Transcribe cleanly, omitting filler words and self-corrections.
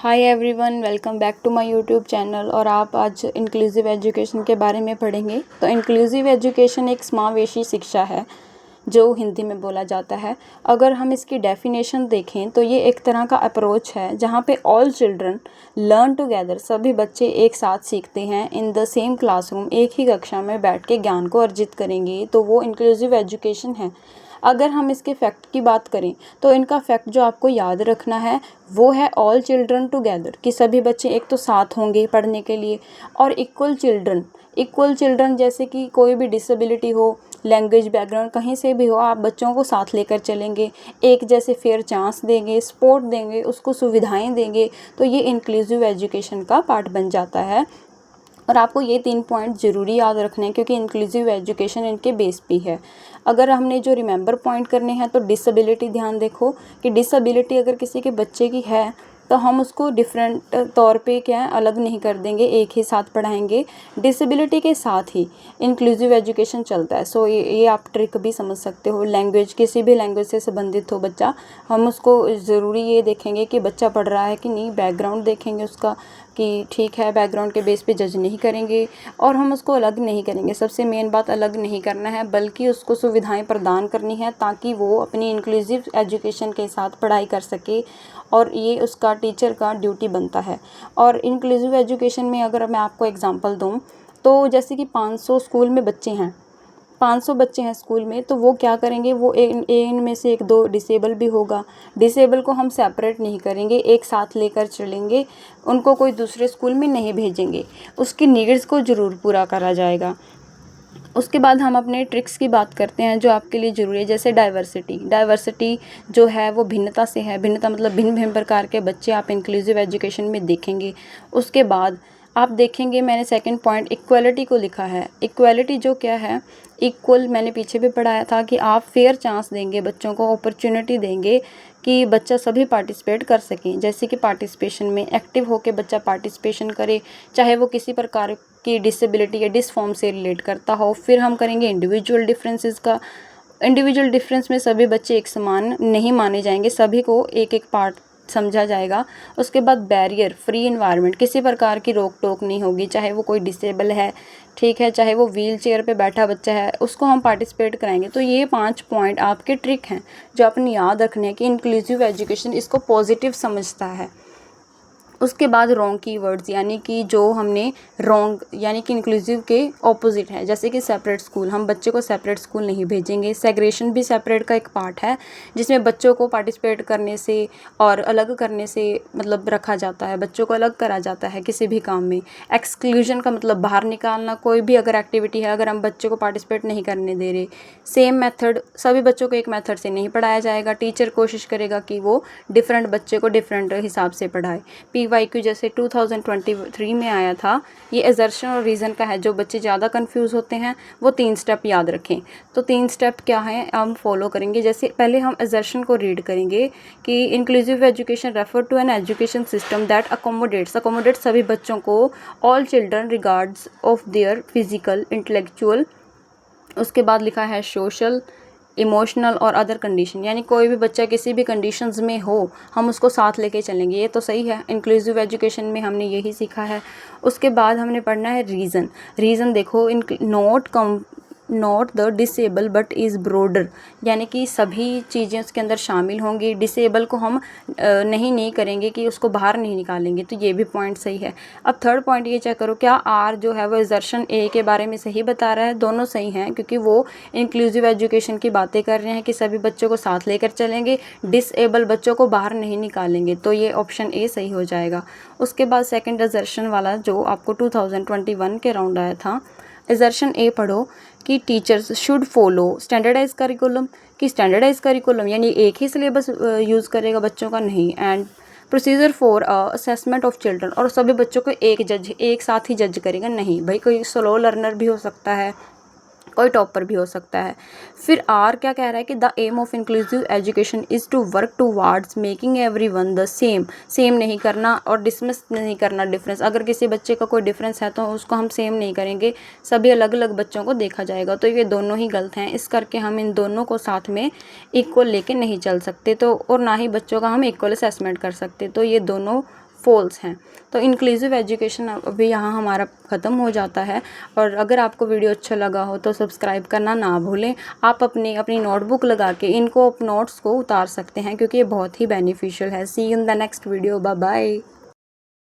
Hi everyone, welcome back to my YouTube channel. और आप आज इंक्लूसिव एजुकेशन के बारे में पढ़ेंगे। तो इंक्लूसिव एजुकेशन एक समावेशी शिक्षा है जो हिंदी में बोला जाता है। अगर हम इसकी डेफिनेशन देखें तो ये एक तरह का अप्रोच है जहाँ पे ऑल चिल्ड्रन लर्न टुगेदर, सभी बच्चे एक साथ सीखते हैं इन द सेम क्लासरूम, एक ही कक्षा में बैठ के ज्ञान को अर्जित करेंगे, तो वो इंक्लूसिव एजुकेशन है। अगर हम इसके फैक्ट की बात करें तो इनका फैक्ट जो आपको याद रखना है वो है ऑल चिल्ड्रन टुगेदर, कि सभी बच्चे एक तो साथ होंगे पढ़ने के लिए, और इक्वल चिल्ड्रन जैसे कि कोई भी डिसेबिलिटी हो, लैंग्वेज बैकग्राउंड कहीं से भी हो, आप बच्चों को साथ लेकर चलेंगे, एक जैसे फेयर चांस देंगे, सपोर्ट देंगे, उसको सुविधाएं देंगे, तो ये इंक्लूसिव एजुकेशन का पार्ट बन जाता है। और आपको ये 3 पॉइंट ज़रूरी याद रखने हैं क्योंकि इंक्लूसिव एजुकेशन इनके बेस पे है। अगर हमने जो रिमेंबर पॉइंट करने हैं तो डिसेबिलिटी ध्यान देखो कि डिसेबिलिटी अगर किसी के बच्चे की है तो हम उसको डिफरेंट तौर पे क्या है अलग नहीं कर देंगे, एक ही साथ पढ़ाएंगे। डिसेबिलिटी के साथ ही इंक्लूसिव एजुकेशन चलता है। सो ये आप ट्रिक भी समझ सकते हो। लैंग्वेज, किसी भी लैंग्वेज से संबंधित हो बच्चा, हम उसको ज़रूरी ये देखेंगे कि बच्चा पढ़ रहा है कि नहीं, बैकग्राउंड देखेंगे उसका कि ठीक है, बैकग्राउंड के बेस पे जज नहीं करेंगे और हम उसको अलग नहीं करेंगे। सबसे मेन बात अलग नहीं करना है बल्कि उसको सुविधाएं प्रदान करनी है ताकि वो अपनी इंक्लूसिव एजुकेशन के साथ पढ़ाई कर सके, और ये उसका टीचर का ड्यूटी बनता है। और इंक्लूसिव एजुकेशन में अगर मैं आपको एग्जांपल दूं तो जैसे कि 500 स्कूल में बच्चे हैं, 500 बच्चे हैं स्कूल में, तो वो क्या करेंगे, वो इनमें से 1-2 डिसेबल भी होगा। डिसेबल को हम सेपरेट नहीं करेंगे, एक साथ लेकर चलेंगे, उनको कोई दूसरे स्कूल में नहीं भेजेंगे, उसकी नीड्स को ज़रूर पूरा करा जाएगा। उसके बाद हम अपने ट्रिक्स की बात करते हैं जो आपके लिए ज़रूरी है, जैसे डाइवर्सिटी जो है वो भिन्नता से है। भिन्नता मतलब भिन्न भिन्न प्रकार के बच्चे आप इंक्लूसिव एजुकेशन में देखेंगे। उसके बाद आप देखेंगे, मैंने सेकंड पॉइंट इक्वलिटी को लिखा है। इक्वलिटी जो क्या है, इक्वल मैंने पीछे भी पढ़ाया था कि आप फेयर चांस देंगे, बच्चों को अपॉर्चुनिटी देंगे कि बच्चा सभी पार्टिसिपेट कर सकें। जैसे कि पार्टिसिपेशन में एक्टिव होकर बच्चा पार्टिसिपेशन करे, चाहे वो किसी प्रकार की डिसेबिलिटी या डिसफॉर्म से रिलेट करता हो। फिर हम करेंगे इंडिविजुअल डिफरेंसेस का। इंडिविजुअल डिफरेंस में सभी बच्चे एक समान नहीं माने जाएंगे, सभी को एक एक पार्ट समझा जाएगा। उसके बाद बैरियर फ्री इन्वायरमेंट, किसी प्रकार की रोक टोक नहीं होगी, चाहे वो कोई डिसेबल है, ठीक है, चाहे वो व्हील चेयर पे बैठा बच्चा है, उसको हम पार्टिसिपेट कराएंगे। तो ये 5 पॉइंट आपके ट्रिक हैं जो आपने याद रखने हैं कि इंक्लूसिव एजुकेशन इसको पॉजिटिव समझता है। उसके बाद रॉन्ग कीवर्ड्स, यानी कि जो हमने रॉन्ग यानी कि इंक्लूसिव के ऑपोजिट है, जैसे कि सेपरेट स्कूल, हम बच्चे को सेपरेट स्कूल नहीं भेजेंगे। सेग्रेशन भी सेपरेट का एक पार्ट है जिसमें बच्चों को पार्टिसिपेट करने से और अलग करने से मतलब रखा जाता है, बच्चों को अलग करा जाता है किसी भी काम में। एक्सक्लूजन का मतलब बाहर निकालना, कोई भी अगर एक्टिविटी है अगर हम बच्चों को पार्टिसिपेट नहीं करने दे रहे। सेम मेथड, सभी बच्चों को एक मेथड से नहीं पढ़ाया जाएगा, टीचर कोशिश करेगा कि वो डिफरेंट बच्चे को डिफरेंट हिसाब से पढ़ाए। PYQ जैसे 2023 में आया था, ये एजर्शन और रीज़न का है। जो बच्चे ज़्यादा कंफ्यूज होते हैं वो 3 स्टेप याद रखें। तो 3 स्टेप क्या हैं हम फॉलो करेंगे। जैसे पहले हम एजर्शन को रीड करेंगे कि inclusive education refer to an education system that accommodate सभी बच्चों को, all children regards of their physical intellectual. उसके बाद लिखा है सोशल, इमोशनल और अदर कंडीशन, यानी कोई भी बच्चा किसी भी कंडीशंस में हो हम उसको साथ लेके चलेंगे। ये तो सही है, इंक्लूसिव एजुकेशन में हमने यही सीखा है। उसके बाद हमने पढ़ना है रीज़न देखो, not the disable but is broader, यानी कि सभी चीज़ें उसके अंदर शामिल होंगी। डिसेबल को हम नहीं करेंगे कि उसको बाहर नहीं निकालेंगे, तो ये भी पॉइंट सही है। अब थर्ड पॉइंट ये चेक करो, क्या आर जो है वो एजर्शन ए के बारे में सही बता रहा है। दोनों सही हैं क्योंकि वो इंक्लूसिव एजुकेशन की बातें कर रहे हैं कि सभी बच्चों को साथ लेकर चलेंगे, डिसेबल बच्चों को बाहर नहीं निकालेंगे, तो ये ऑप्शन ए सही हो जाएगा। उसके बाद सेकेंड एजर्शन वाला जो आपको 2021 के राउंड आया था, एजर्शन ए पढ़ो कि teachers should follow standardize curriculum, कि स्टैंडर्डाइज करिकुलम यानी एक ही सिलेबस यूज़ करेगा बच्चों का, नहीं। And procedure for assessment of children, और सभी बच्चों को एक साथ ही जज करेगा, नहीं भाई, कोई स्लो लर्नर भी हो सकता है, कोई टॉपर भी हो सकता है। फिर आर क्या कह रहा है कि the aim of inclusive education is to work towards making everyone the same नहीं करना और डिसमिस नहीं करना डिफरेंस। अगर किसी बच्चे का कोई डिफरेंस है तो उसको हम सेम नहीं करेंगे, सभी अलग अलग बच्चों को देखा जाएगा। तो ये दोनों ही गलत हैं, इस करके हम इन दोनों को साथ में इक्वल लेके नहीं चल सकते, तो और ना ही बच्चों का हम इक्वल असेसमेंट कर सकते, तो ये दोनों फॉल्स हैं। तो इंक्लूसिव एजुकेशन अभी यहाँ हमारा ख़त्म हो जाता है। और अगर आपको वीडियो अच्छा लगा हो तो सब्सक्राइब करना ना भूलें। आप अपनी नोटबुक लगा के इनको नोट्स को उतार सकते हैं, क्योंकि ये बहुत ही बेनिफिशियल है। See you in the next video. Bye bye.